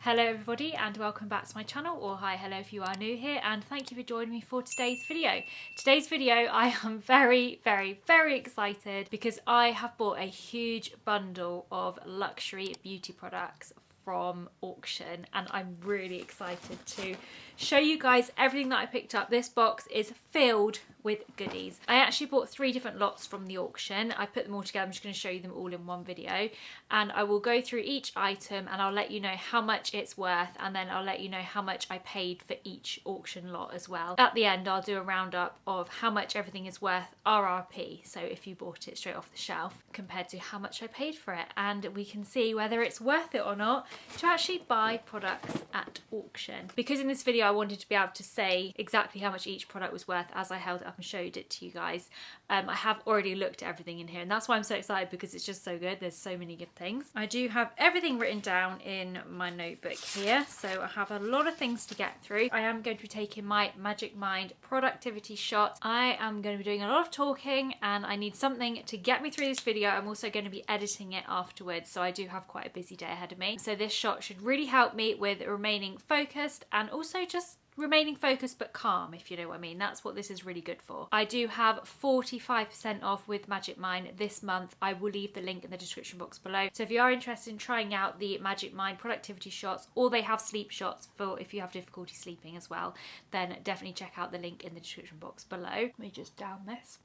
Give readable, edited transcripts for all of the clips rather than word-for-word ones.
Hello everybody and welcome back to my channel, or hi, hello if you are new here, and thank you for joining me for today's video. Today's video I am very excited because I have bought a huge bundle of luxury beauty products from auction and I'm really excited to show you guys everything that I picked up. This box is filled with goodies. I actually bought 3 different lots from the auction. I put them all together. I'm just going to show you them all in one video, and I will go through each item and I'll let you know how much it's worth, and then I'll let you know how much I paid for each auction lot as well. At the end I'll do a roundup of how much everything is worth RRP, so if you bought it straight off the shelf compared to how much I paid for it, and we can see whether it's worth it or not to actually buy products at auction. Because in this video I wanted to be able to say exactly how much each product was worth as I held it up and showed it to you guys. I have already looked at everything in here, and that's why I'm so excited, because it's just so good. There's so many good things. I do have everything written down in my notebook here, so I have a lot of things to get through. I am going to be taking my Magic Mind productivity shot. I am going to be doing a lot of talking and I need something to get me through this video. I'm also going to be editing it afterwards, so I do have quite a busy day ahead of me. So this shot should really help me with remaining focused and also just remaining focused but calm, if you know what I mean. That's what this is really good for. I do have 45% off with Magic Mind this month. I will leave the link in the description box below. So if you are interested in trying out the Magic Mind productivity shots, or they have sleep shots for if you have difficulty sleeping as well, then definitely check out the link in the description box below. Let me just down this.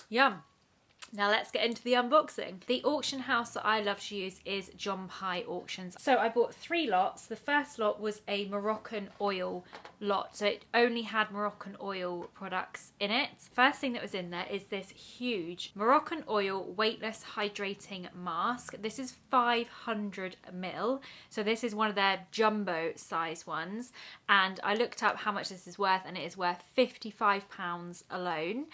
Yum. Now let's get into the unboxing. The auction house that I love to use is John Pye Auctions. So I bought 3 lots. The first lot was a Moroccanoil lot. So it only had Moroccanoil products in it. First thing that was in there is this huge Moroccanoil weightless hydrating mask. This is 500 ml. So this is one of their jumbo size ones. And I looked up how much this is worth, and it is worth £55 alone.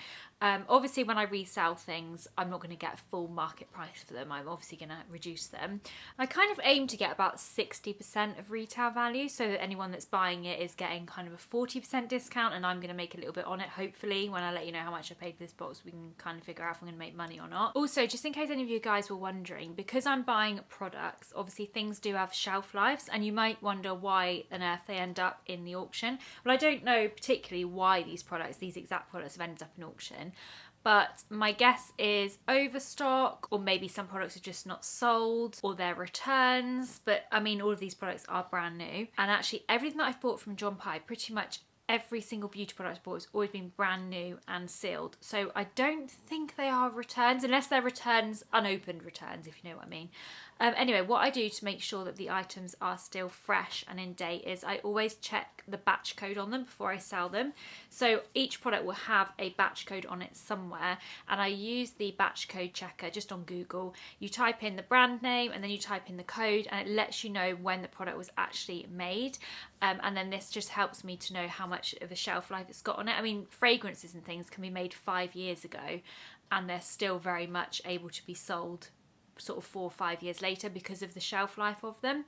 Obviously when I resell things I'm not going to get full market price for them. I'm obviously going to reduce them. I kind of aim to get about 60% of retail value, so that anyone that's buying it is getting kind of a 40% discount, and I'm going to make a little bit on it hopefully. When I let you know how much I paid for this box, we can kind of figure out if I'm going to make money or not. Also, just in case any of you guys were wondering, because I'm buying products, obviously things do have shelf lives, and you might wonder why on earth they end up in the auction. Well, I don't know particularly why these exact products have ended up in auction, but my guess is overstock, or maybe some products are just not sold, or they're returns. But I mean, all of these products are brand new, and actually everything that I've bought from John Pye, pretty much every single beauty product I've bought has always been brand new and sealed. So I don't think they are returns, unless they're returns, unopened returns, if you know what I mean. Anyway, what I do to make sure that the items are still fresh and in date is I always check the batch code on them before I sell them. So each product will have a batch code on it somewhere, and I use the batch code checker just on Google. You type in the brand name and then you type in the code, and it lets you know when the product was actually made. And then this just helps me to know how much of a shelf life it's got on it. I mean, fragrances and things can be made 5 years ago and they're still very much able to be sold sort of 4 or 5 years later because of the shelf life of them.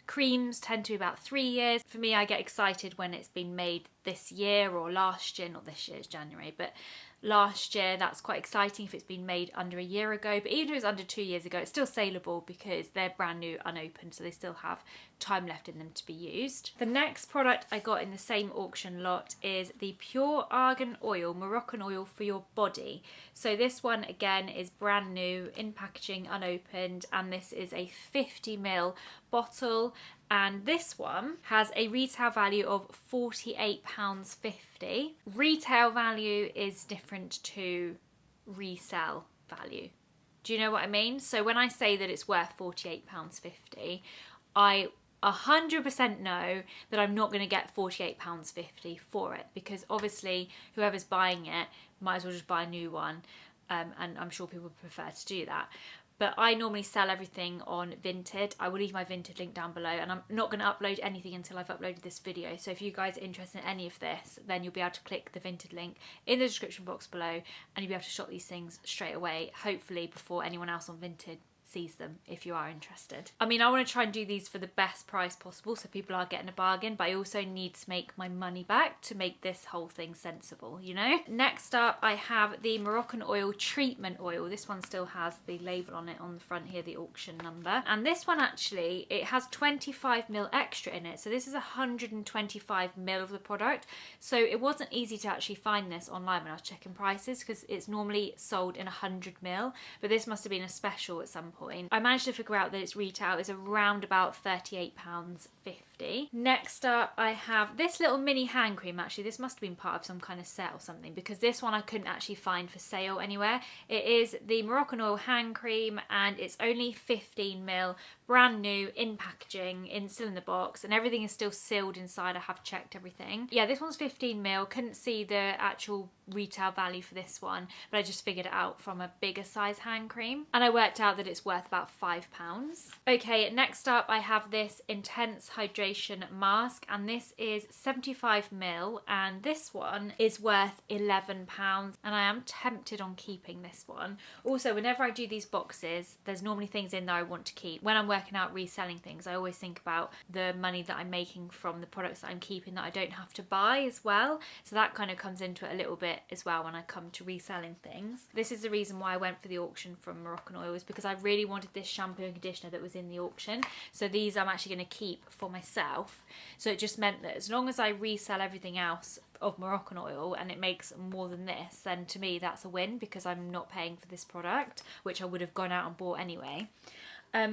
Creams tend to be about 3 years. For me, I get excited when it's been made this year or last year, not this year, it's January, but last year. That's quite exciting if it's been made under a year ago, but even if it's under 2 years ago, it's still saleable because they're brand new, unopened, so they still have time left in them to be used. The next product I got in the same auction lot is the Pure Argan Oil Moroccanoil for your body. So this one again is brand new, in packaging, unopened, and this is a 50 ml bottle, and this one has a retail value of £48.50. Retail value is different to resell value. Do you know what I mean? So when I say that it's worth £48.50, I 100% know that I'm not going to get £48.50 for it, because obviously whoever's buying it might as well just buy a new one, and I'm sure people would prefer to do that. But I normally sell everything on Vinted. I will leave my Vinted link down below, and I'm not going to upload anything until I've uploaded this video. So if you guys are interested in any of this, then you'll be able to click the Vinted link in the description box below, and you'll be able to shop these things straight away, hopefully before anyone else on Vinted sees them if you are interested. I mean, I want to try and do these for the best price possible so people are getting a bargain, but I also need to make my money back to make this whole thing sensible, you know? Next up, I have the Moroccanoil treatment oil. This one still has the label on it on the front here, the auction number. And this one actually, it has 25ml extra in it. So this is 125ml of the product. So it wasn't easy to actually find this online when I was checking prices because it's normally sold in 100ml, but this must have been a special at some point. I managed to figure out that its retail is around about £38.50. Next up, I have this little mini hand cream. Actually, this must have been part of some kind of set or something because this one I couldn't actually find for sale anywhere. It is the Moroccanoil hand cream and it's only 15ml, brand new, in packaging, still in the box, and everything is still sealed inside. I have checked everything. Yeah, this one's 15ml. Couldn't see the actual retail value for this one, but I just figured it out from a bigger size hand cream and I worked out that it's worth about £5. Okay, next up I have this intense hydration mask and this is 75ml and this one is worth £11 and I am tempted on keeping this one. Also, whenever I do these boxes, there's normally things in there I want to keep. When I'm working out reselling things, I always think about the money that I'm making from the products that I'm keeping that I don't have to buy as well. So that kind of comes into it a little bit as well when I come to reselling things. This is the reason why I went for the auction from Moroccanoil, is because I really wanted this shampoo and conditioner that was in the auction. So these I'm actually going to keep for myself. So it just meant that as long as I resell everything else of Moroccanoil and it makes more than this, then to me that's a win because I'm not paying for this product, which I would have gone out and bought anyway.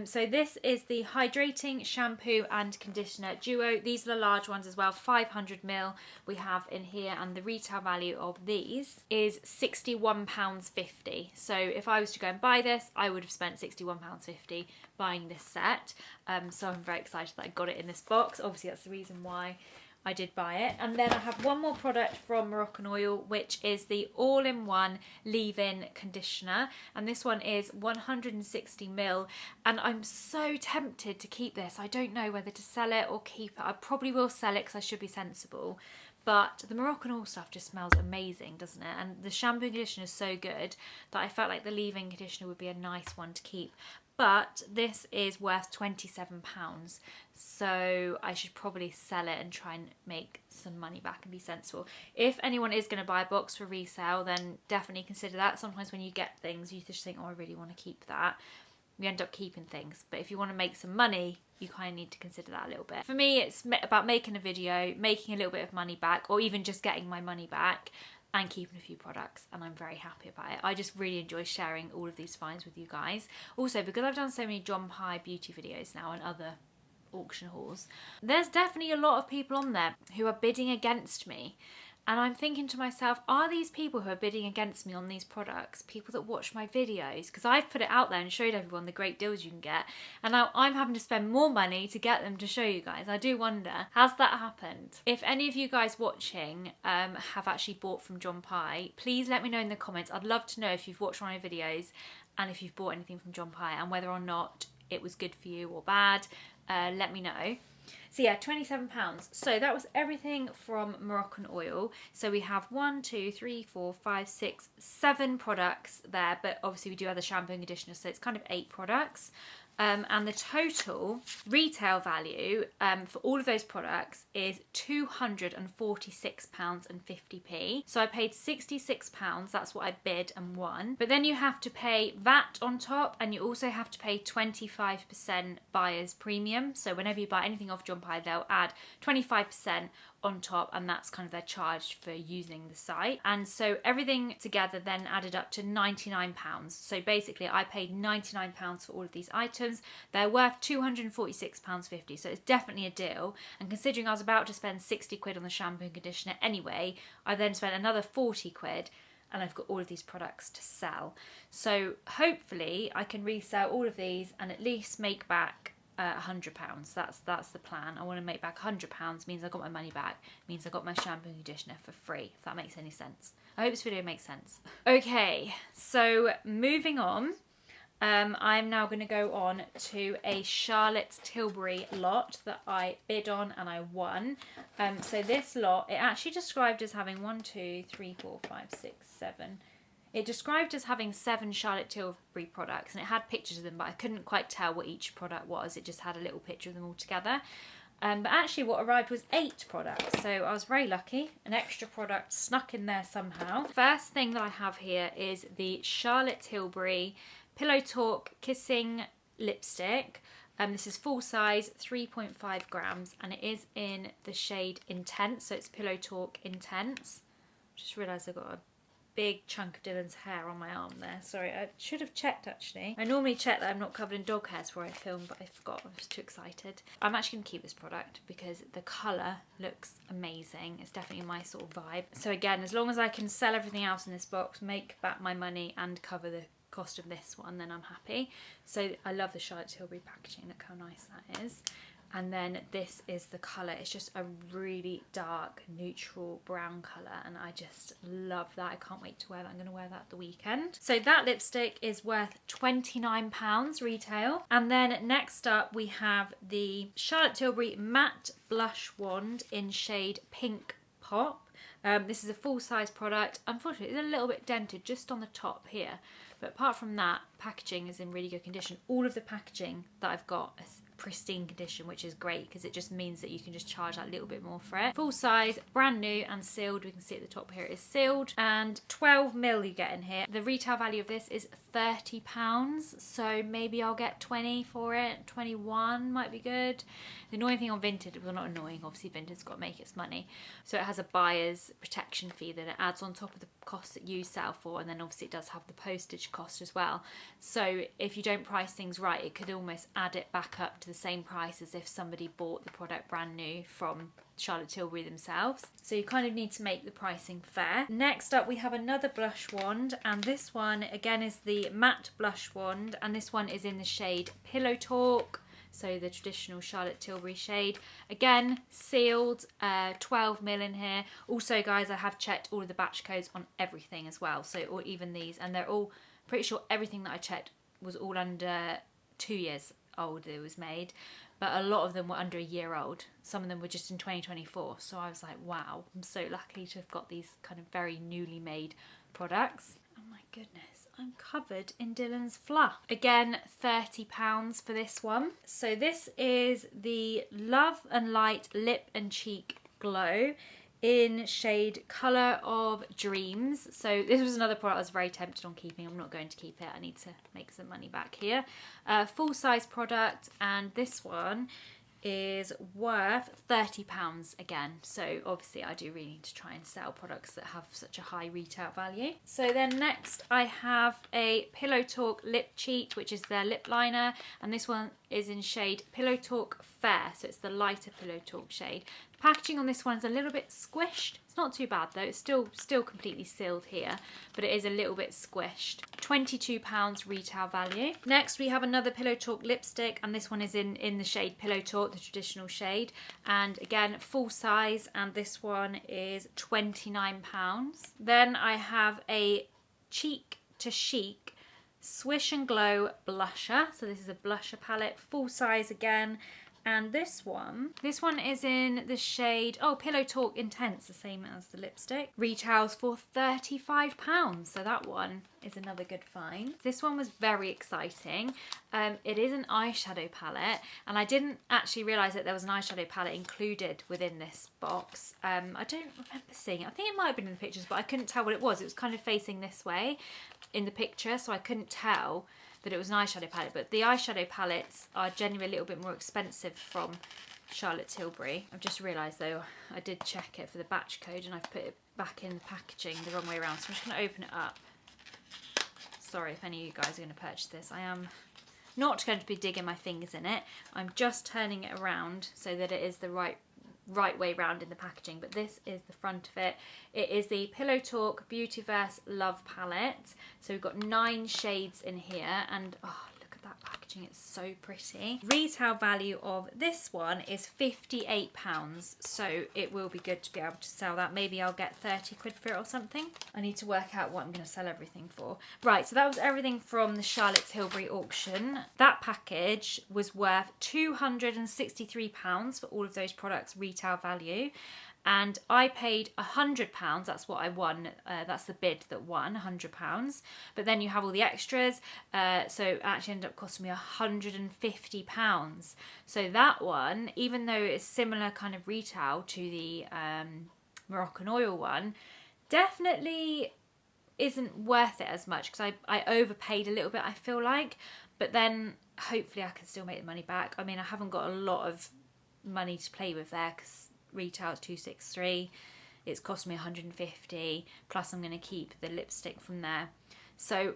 So this is the Hydrating Shampoo and Conditioner Duo. These are the large ones as well, 500ml we have in here, and the retail value of these is £61.50. So if I was to go and buy this, I would have spent £61.50 buying this set. So I'm very excited that I got it in this box. Obviously that's the reason why I did buy it. And then I have one more product from Moroccanoil, which is the all-in-one leave-in conditioner, and this one is 160ml, and I'm so tempted to keep this. I don't know whether to sell it or keep it. I probably will sell it because I should be sensible, but the Moroccanoil stuff just smells amazing, doesn't it? And the shampoo and conditioner is so good that I felt like the leave-in conditioner would be a nice one to keep. But this is worth £27, so I should probably sell it and try and make some money back and be sensible. If anyone is going to buy a box for resale, then definitely consider that. Sometimes when you get things, you just think, oh, I really want to keep that. We end up keeping things. But if you want to make some money, you kind of need to consider that a little bit. For me, it's about making a video, making a little bit of money back, or even just getting my money back, and keeping a few products, and I'm very happy about it. I just really enjoy sharing all of these finds with you guys. Also, because I've done so many John Pye beauty videos now and other auction hauls, there's definitely a lot of people on there who are bidding against me. And I'm thinking to myself, are these people who are bidding against me on these products people that watch my videos? Because I've put it out there and showed everyone the great deals you can get, and now I'm having to spend more money to get them to show you guys. I do wonder, has that happened? If any of you guys watching have actually bought from John Pye, please let me know in the comments. I'd love to know if you've watched one of my videos and if you've bought anything from John Pye and whether or not it was good for you or bad. Let me know. So yeah, £27. So that was everything from Moroccanoil. So we have 1, 2, 3, 4, 5, 6, 7 products there, but obviously we do have the shampoo and conditioner, so it's kind of 8 products. And the total retail value for all of those products is £246.50. So I paid £66, that's what I bid and won. But then you have to pay VAT on top, and you also have to pay 25% buyer's premium. So whenever you buy anything off John Pye, they'll add 25% on top, and that's kind of their charge for using the site. And so everything together then added up to £99. So basically I paid £99 for all of these items. They're worth £246.50, so it's definitely a deal. And considering I was about to spend 60 quid on the shampoo and conditioner anyway, I then spent another 40 quid and I've got all of these products to sell. So hopefully I can resell all of these and at least make back £100. That's the plan. I want to make back £100, means I got my money back, means I got my shampoo and conditioner for free, if that makes any sense. I hope this video makes sense. Okay, so moving on, I'm now going to go on to a Charlotte's Tilbury lot that I bid on and I won. So this lot, it actually described as having 1, 2, 3, 4, 5, 6, 7, It described as having 7 Charlotte Tilbury products, and it had pictures of them, but I couldn't quite tell what each product was. It just had a little picture of them all together. But actually what arrived was 8 products, so I was very lucky. An extra product snuck in there somehow. First thing that I have here is the Charlotte Tilbury Pillow Talk Kissing Lipstick. This is full size, 3.5 grams, and it is in the shade Intense, so it's Pillow Talk Intense. Just realised I got a big chunk of Dylan's hair on my arm there. Sorry, I should have checked actually. I normally check that I'm not covered in dog hairs before I film, but I forgot. I was too excited. I'm actually going to keep this product because the colour looks amazing. It's definitely my sort of vibe. So again, as long as I can sell everything else in this box, make back my money and cover the cost of this one, then I'm happy. So I love the Charlotte Tilbury packaging. Look how nice that is. And then this is the colour. It's just a really dark neutral brown colour, and I just love that. I can't wait to wear that. I'm going to wear that at the weekend. So that lipstick is worth £29 retail. And then next up we have the Charlotte Tilbury Matte Blush Wand in shade Pink Pop. This is a full-size product. Unfortunately, it's a little bit dented just on the top here. But apart from that, packaging is in really good condition. All of the packaging that I've got is pristine condition, which is great because it just means that you can just charge that little bit more for it. Full size, brand new and sealed. We can see at the top here it is sealed, and 12ml you get in here. The retail value of this is £30, so maybe I'll get 20 for it. 21 might be good. The annoying thing on Vinted, well, not annoying, obviously Vinted's got to make its money, so it has a buyer's protection fee that it adds on top of the cost that you sell for, and then obviously it does have the postage cost as well. So if you don't price things right, it could almost add it back up to the same price as if somebody bought the product brand new from Charlotte Tilbury themselves. So you kind of need to make the pricing fair. Next up we have another blush wand, and this one again is the matte blush wand, and this one is in the shade Pillow Talk. So the traditional Charlotte Tilbury shade. Again, sealed, 12ml in here. Also, guys, I have checked all of the batch codes on everything as well. So, or even these, and they're all, pretty sure everything that I checked was all under 2 years old that it was made. But a lot of them were under a year old. Some of them were just in 2024. So I was like, wow, I'm so lucky to have got these kind of very newly made products. Oh my goodness. I'm covered in Dylan's fluff. Again, £30 for this one. So this is the Love and Light Lip and Cheek Glow in shade Colour of Dreams. So this was another product I was very tempted on keeping. I'm not going to keep it. I need to make some money back here. Full size product, and this one is worth £30 again. So obviously I do really need to try and sell products that have such a high retail value. So then next I have a Pillow Talk Lip Cheat, which is their lip liner, and this one is in shade Pillow Talk Fair, so it's the lighter Pillow Talk shade. The packaging on this one is a little bit squished. It's not too bad though, it's still completely sealed here, but it is a little bit squished. £22 retail value. Next we have another Pillow Talk lipstick, and this one is in the shade Pillow Talk, the traditional shade, and again full size, and this one is £29. Then I have a Cheek to Chic Swish and Glow blusher. So this is a blusher palette, full size again. And this one is in the shade, Pillow Talk Intense, the same as the lipstick. Retails for £35, so that one is another good find. This one was very exciting. It is an eyeshadow palette, and I didn't actually realise that there was an eyeshadow palette included within this box. I don't remember seeing it. I think it might have been in the pictures, but I couldn't tell what it was. It was kind of facing this way in the picture, so I couldn't tell that it was an eyeshadow palette, but the eyeshadow palettes are generally a little bit more expensive from Charlotte Tilbury. I've just realised though, I did check it for the batch code and I've put it back in the packaging the wrong way around, so I'm just going to open it up. Sorry if any of you guys are going to purchase this. I am not going to be digging my fingers in it. I'm just turning it around so that it is the right way round in the packaging, but this is the front of it. It is the Pillow Talk Beautyverse Love Palette. So we've got 9 shades in here, and look at that packaging, it's so pretty. Retail value of this one is £58, so it will be good to be able to sell that. Maybe I'll get 30 quid for it or something. I need to work out what I'm going to sell everything for. Right, so that was everything from the Charlotte Tilbury auction. That package was worth £263 for all of those products retail value. and I paid £100. That's what I won. That's the bid that won, £100. But then you have all the extras, so it actually ended up costing me £150. So that one, even though it's similar kind of retail to the Moroccanoil one, definitely isn't worth it as much, because I overpaid a little bit, I feel like. But then hopefully I can still make the money back. I mean, I haven't got a lot of money to play with there, because retail is 263, it's cost me 150, plus I'm going to keep the lipstick from there. So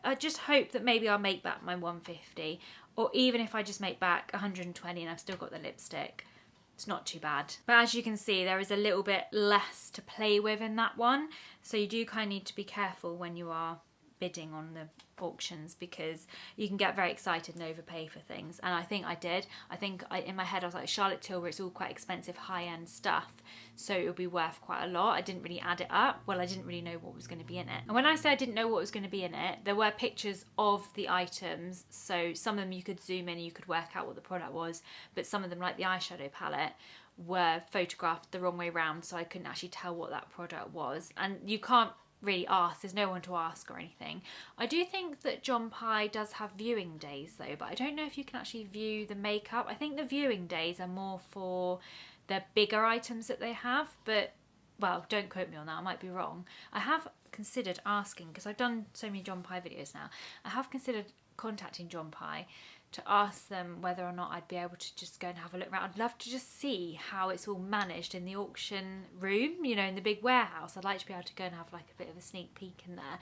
I just hope that maybe I'll make back my 150, or even if I just make back 120 and I've still got the lipstick, it's not too bad. But as you can see, there is a little bit less to play with in that one, so you do kind of need to be careful when you are bidding on the auctions, because you can get very excited and overpay for things, and I think I did. In my head I was like, Charlotte Tilbury, it's all quite expensive high-end stuff, so it'll be worth quite a lot. I didn't really add it up. Well, I didn't really know what was going to be in it, and when I say I didn't know what was going to be in it, there were pictures of the items, so some of them you could zoom in and you could work out what the product was, but some of them, like the eyeshadow palette, were photographed the wrong way round, so I couldn't actually tell what that product was. And you can't really ask, there's no one to ask or anything. I do think that John Pye does have viewing days though, but I don't know if you can actually view the makeup. I think the viewing days are more for the bigger items that they have, but well, don't quote me on that, I might be wrong. I have considered asking, because I've done so many John Pye videos now, I have considered contacting John Pye to ask them whether or not I'd be able to just go and have a look around. I'd love to just see how it's all managed in the auction room, you know, in the big warehouse. I'd like to be able to go and have like a bit of a sneak peek in there.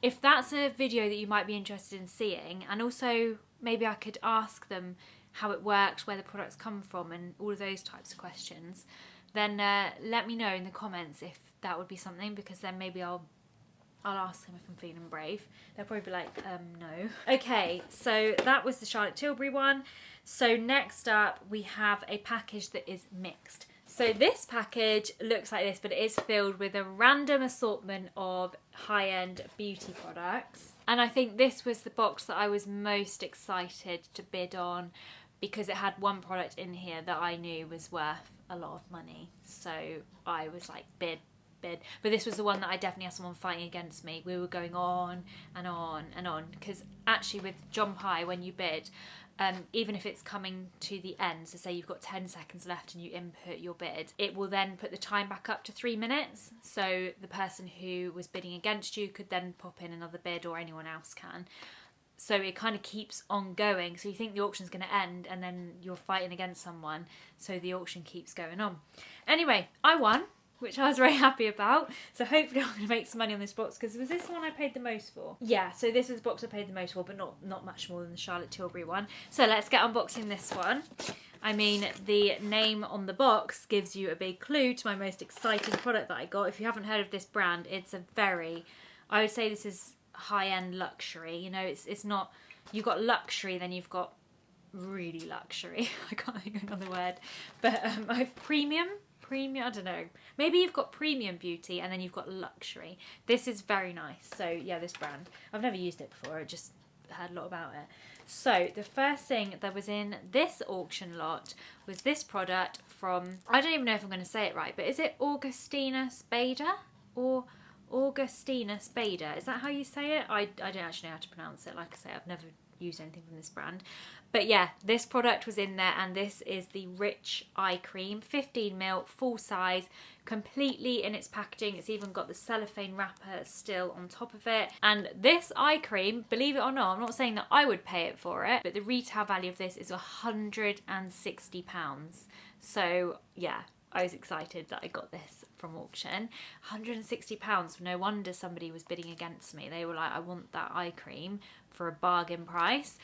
If that's a video that you might be interested in seeing, and also maybe I could ask them how it works, where the products come from, and all of those types of questions, then let me know in the comments if that would be something, because then maybe I'll ask them if I'm feeling brave. They'll probably be like, no. Okay, so that was the Charlotte Tilbury one. So next up, we have a package that is mixed. So this package looks like this, but it is filled with a random assortment of high-end beauty products. And I think this was the box that I was most excited to bid on, because it had one product in here that I knew was worth a lot of money. So I was like, bid. But this was the one that I definitely had someone fighting against me. We were going on and on and on, because actually with John Pye, when you bid, even if it's coming to the end, so say you've got 10 seconds left and you input your bid, it will then put the time back up to 3 minutes, so the person who was bidding against you could then pop in another bid, or anyone else can. So it kind of keeps on going, so you think the auction's going to end and then you're fighting against someone, so the auction keeps going on. Anyway, I won, which I was very happy about. So hopefully I'm going to make some money on this box, because was this the one I paid the most for? Yeah, so this is the box I paid the most for, but not much more than the Charlotte Tilbury one. So let's get unboxing this one. I mean, the name on the box gives you a big clue to my most exciting product that I got. If you haven't heard of this brand, it's a very, I would say this is high-end luxury. You know, it's not, you've got luxury, then you've got really luxury. I can't think of another word. But I have premium, I don't know. Maybe you've got premium beauty and then you've got luxury. This is very nice. So yeah, this brand. I've never used it before. I just heard a lot about it. So the first thing that was in this auction lot was this product from, I don't even know if I'm going to say it right, but is it Augustina Spader? Or Augustina Spader? Is that how you say it? I don't actually know how to pronounce it. Like I say, I've never used anything from this brand. But yeah, this product was in there, and this is the Rich Eye Cream, 15ml, full size, completely in its packaging. It's even got the cellophane wrapper still on top of it. And this eye cream, believe it or not, I'm not saying that I would pay it for it, but the retail value of this is £160. So yeah, I was excited that I got this from auction. £160, no wonder somebody was bidding against me. They were like, I want that eye cream for a bargain price.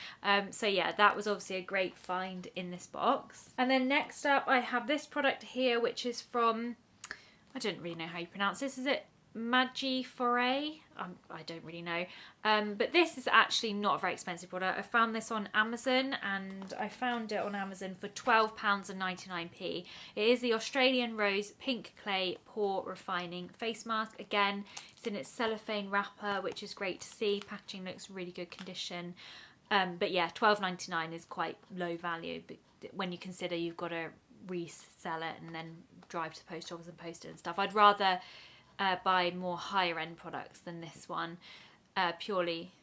So yeah, that was obviously a great find in this box. And then next up I have this product here, which is from, I don't really know how you pronounce this. Is it Magi Foray? I don't really know. But this is actually not a very expensive product. I found this on Amazon, and I found it on Amazon for £12.99. It is the Australian Rose Pink Clay Pore Refining Face Mask. Again, it's in its cellophane wrapper, which is great to see. Packaging looks really good condition. But yeah, £12.99 is quite low value, but when you consider you've got to resell it and then drive to the post office and post it and stuff. I'd rather buy more higher end products than this one, purely...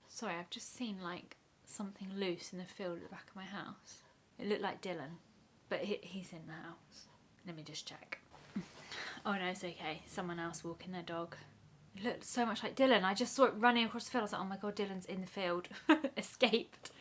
Sorry, I've just seen like something loose in the field at the back of my house. It looked like Dylan, but he's in the house. Let me just check. Oh no, it's okay. Someone else walking their dog. It looked so much like Dylan. I just saw it running across the field. I was like, oh my god, Dylan's in the field. Escaped.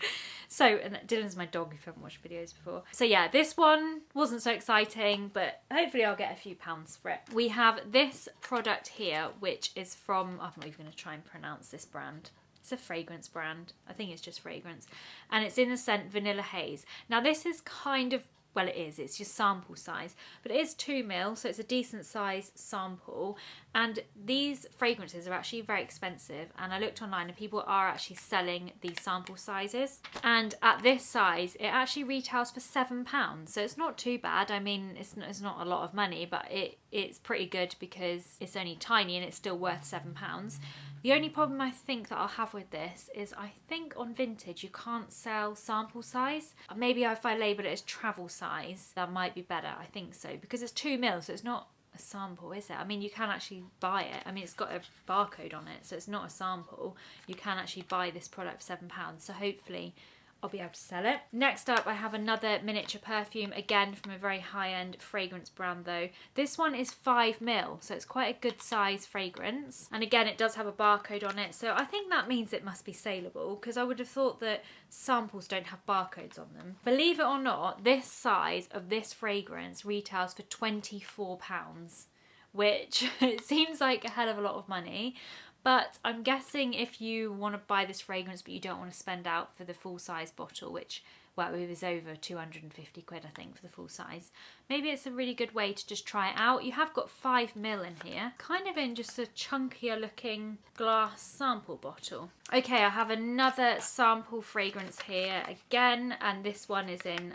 So, and Dylan's my dog if you haven't watched videos before. So yeah, this one wasn't so exciting, but hopefully I'll get a few pounds for it. We have this product here, which is from, I'm not even going to try and pronounce this brand. It's a fragrance brand. I think it's just fragrance. And it's in the scent Vanilla Haze. Now this is kind of, well it is, it's just sample size, but it is 2 ml, so it's a decent size sample. And these fragrances are actually very expensive, and I looked online and people are actually selling these sample sizes. And at this size, it actually retails for £7, so it's not too bad. I mean, it's not a lot of money, but it's pretty good because it's only tiny and it's still worth £7. The only problem I think that I'll have with this is I think on Vintage you can't sell sample size. Maybe if I label it as travel size, that might be better. I think so, because it's 2 ml, so it's not a sample, is it? I mean, you can actually buy it. I mean, it's got a barcode on it, so it's not a sample. You can actually buy this product for £7, so hopefully I'll be able to sell it. Next up, I have another miniature perfume, again from a very high-end fragrance brand though. This one is 5 ml, so it's quite a good size fragrance. And again, it does have a barcode on it, so I think that means it must be saleable, because I would have thought that samples don't have barcodes on them. Believe it or not, this size of this fragrance retails for £24, which it seems like a hell of a lot of money. But I'm guessing if you want to buy this fragrance but you don't want to spend out for the full size bottle, which, well, it was over 250 quid I think for the full size, maybe it's a really good way to just try it out. You have got 5 ml in here, kind of in just a chunkier looking glass sample bottle. Okay, I have another sample fragrance here again, and this one is in,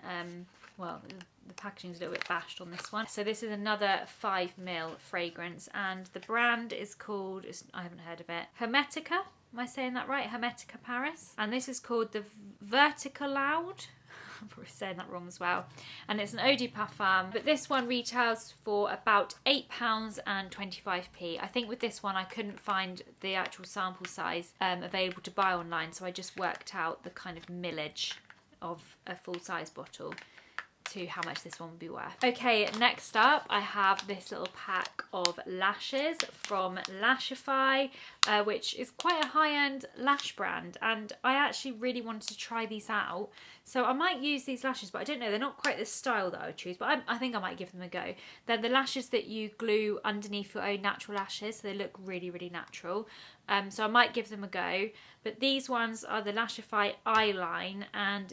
well, the packaging's a little bit bashed on this one. So this is another 5 ml fragrance, and the brand is called, I haven't heard of it, Hermetica. Am I saying that right? Hermetica Paris. And this is called the Vertical Loud. I'm probably saying that wrong as well. And it's an eau de parfum, but this one retails for about £8 and 25p. I think with this one I couldn't find the actual sample size available to buy online, so I just worked out the kind of millage of a full size bottle to how much this one would be worth. Okay, next up I have this little pack of lashes from Lashify, which is quite a high-end lash brand, and I actually really wanted to try these out, so I might use these lashes, but I don't know, they're not quite the style that I would choose, but I think I might give them a go. They're the lashes that you glue underneath your own natural lashes, so they look really, really natural. So I might give them a go, but these ones are the Lashify Eyeline, and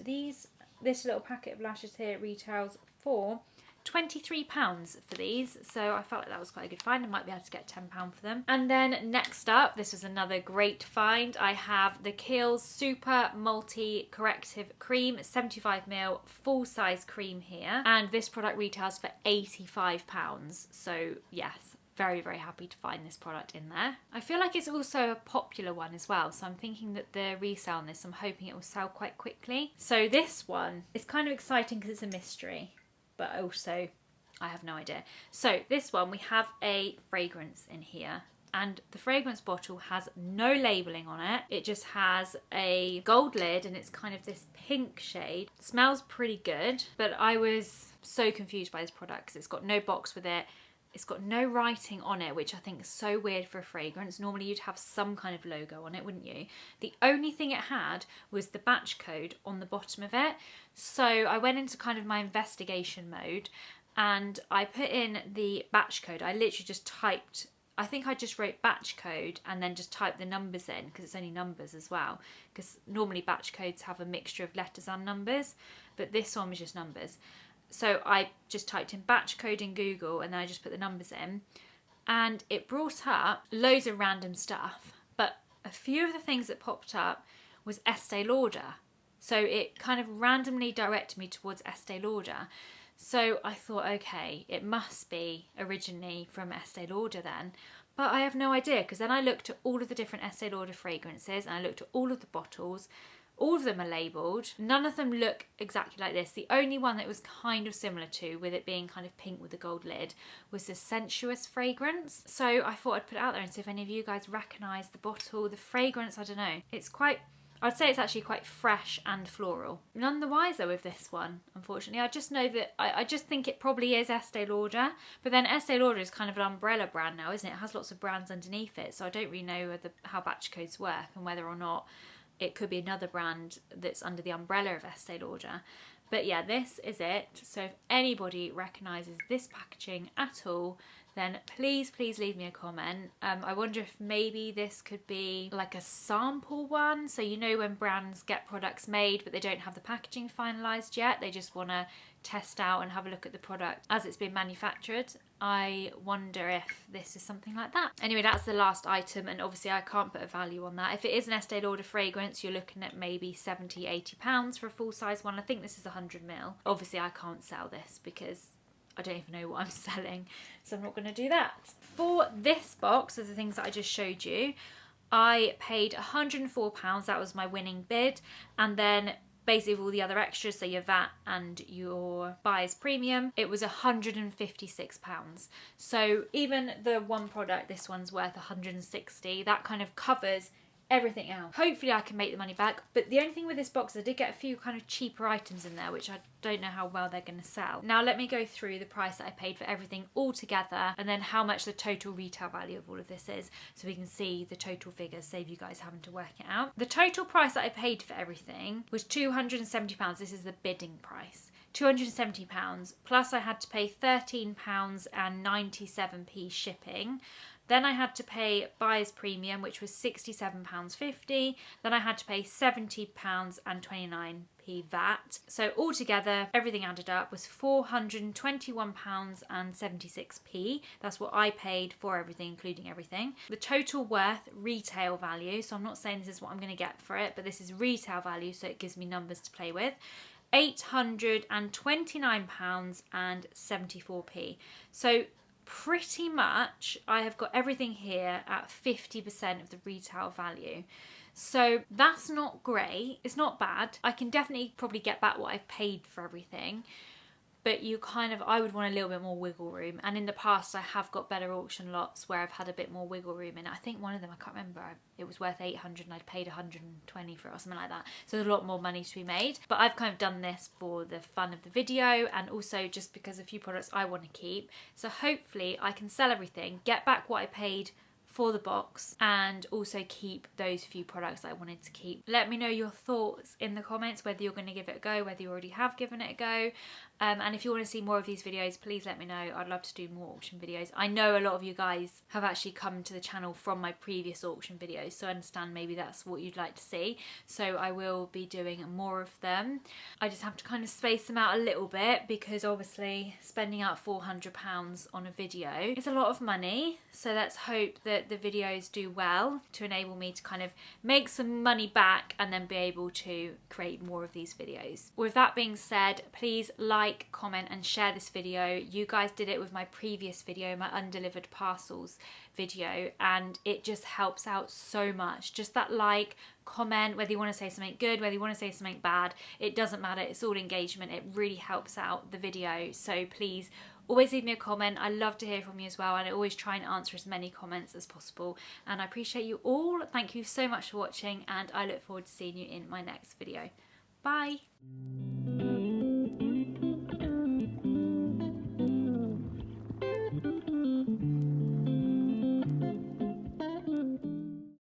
this little packet of lashes here retails for £23 for these, so I felt like that was quite a good find. I might be able to get £10 for them. And then next up, this was another great find. I have the Kiehl's Super Multi Corrective Cream, 75ml full size cream here, and this product retails for £85. So yes, very, very happy to find this product in there. I feel like it's also a popular one as well, so I'm thinking that the resale on this, I'm hoping it will sell quite quickly. So this one is kind of exciting because it's a mystery, but also I have no idea. So this one, we have a fragrance in here, and the fragrance bottle has no labelling on it. It just has a gold lid and it's kind of this pink shade. It smells pretty good, but I was so confused by this product because it's got no box with it. It's got no writing on it, which I think is so weird for a fragrance. Normally you'd have some kind of logo on it, wouldn't you? The only thing it had was the batch code on the bottom of it. So I went into kind of my investigation mode and I put in the batch code. I literally just typed, I think I just wrote batch code and then just typed the numbers in, because it's only numbers as well. Because normally batch codes have a mixture of letters and numbers, but this one was just numbers. So I just typed in batch code in Google and then I just put the numbers in, and it brought up loads of random stuff, but a few of the things that popped up was Estee Lauder. So it kind of randomly directed me towards Estee Lauder. So I thought, okay, it must be originally from Estee Lauder then. But I have no idea, because then I looked at all of the different Estee Lauder fragrances and I looked at all of the bottles. All of them are labelled. None of them look exactly like this. The only one that was kind of similar to, with it being kind of pink with a gold lid, was the Sensuous fragrance. So I thought I'd put it out there and see if any of you guys recognise the bottle, the fragrance. I don't know. It's quite, I'd say it's actually quite fresh and floral. None the wiser with this one, unfortunately. I just know that, I just think it probably is Estee Lauder, but then Estee Lauder is kind of an umbrella brand now, isn't it? It has lots of brands underneath it, so I don't really know how batch codes work and whether or not it could be another brand that's under the umbrella of Estee Lauder. But yeah, this is it. So if anybody recognises this packaging at all, then please leave me a comment. I wonder if maybe this could be like a sample one. So you know when brands get products made but they don't have the packaging finalised yet, they just want to test out and have a look at the product as it's been manufactured. I wonder if this is something like that. Anyway, that's the last item, and obviously I can't put a value on that. If it is an Estee Lauder fragrance, you're looking at maybe £70–80 for a full size one. I think this is 100ml. Obviously I can't sell this because I don't even know what I'm selling, so I'm not going to do that. For this box of the things that I just showed you, I paid £104. That was my winning bid, and then basically all the other extras, so your VAT and your buyer's premium, it was £156. So even the one product, this one's worth £160. That kind of covers everything else. Hopefully I can make the money back, but the only thing with this box, I did get a few kind of cheaper items in there, which I don't know how well they're going to sell. Now let me go through the price that I paid for everything all together, and then how much the total retail value of all of this is, so we can see the total figures, save you guys having to work it out. The total price that I paid for everything was £270. This is the bidding price. £270, plus I had to pay £13.97 shipping. Then I had to pay buyer's premium, which was £67.50. Then I had to pay £70.29 VAT. So altogether, everything added up was £421.76. That's what I paid for everything, including everything. The total worth retail value, so I'm not saying this is what I'm going to get for it, but this is retail value, so it gives me numbers to play with. £829.74. So pretty much I have got everything here at 50% of the retail value. So that's not great. It's not bad. I can definitely probably get back what I've paid for everything, but I would want a little bit more wiggle room. And in the past I have got better auction lots where I've had a bit more wiggle room in it. I think one of them, I can't remember, it was worth 800 and I'd paid 120 for it or something like that. So there's a lot more money to be made. But I've kind of done this for the fun of the video, and also just because a few products I want to keep. So hopefully I can sell everything, get back what I paid for the box, and also keep those few products that I wanted to keep. Let me know your thoughts in the comments, whether you're going to give it a go, whether you already have given it a go, and if you want to see more of these videos, please let me know. I'd love to do more auction videos. I know a lot of you guys have actually come to the channel from my previous auction videos, so I understand maybe that's what you'd like to see, so I will be doing more of them. I just have to kind of space them out a little bit, because obviously spending out £400 on a video is a lot of money, so let's hope that the videos do well to enable me to kind of make some money back and then be able to create more of these videos. With that being said, please like, comment and share this video. You guys did it with my previous video, my undelivered parcels video, and it just helps out so much. Just that like, comment, whether you want to say something good, whether you want to say something bad, it doesn't matter, it's all engagement. It really helps out the video, so please always leave me a comment. I love to hear from you as well, and I always try and answer as many comments as possible, and I appreciate you all. Thank you so much for watching, and I look forward to seeing you in my next video. Bye.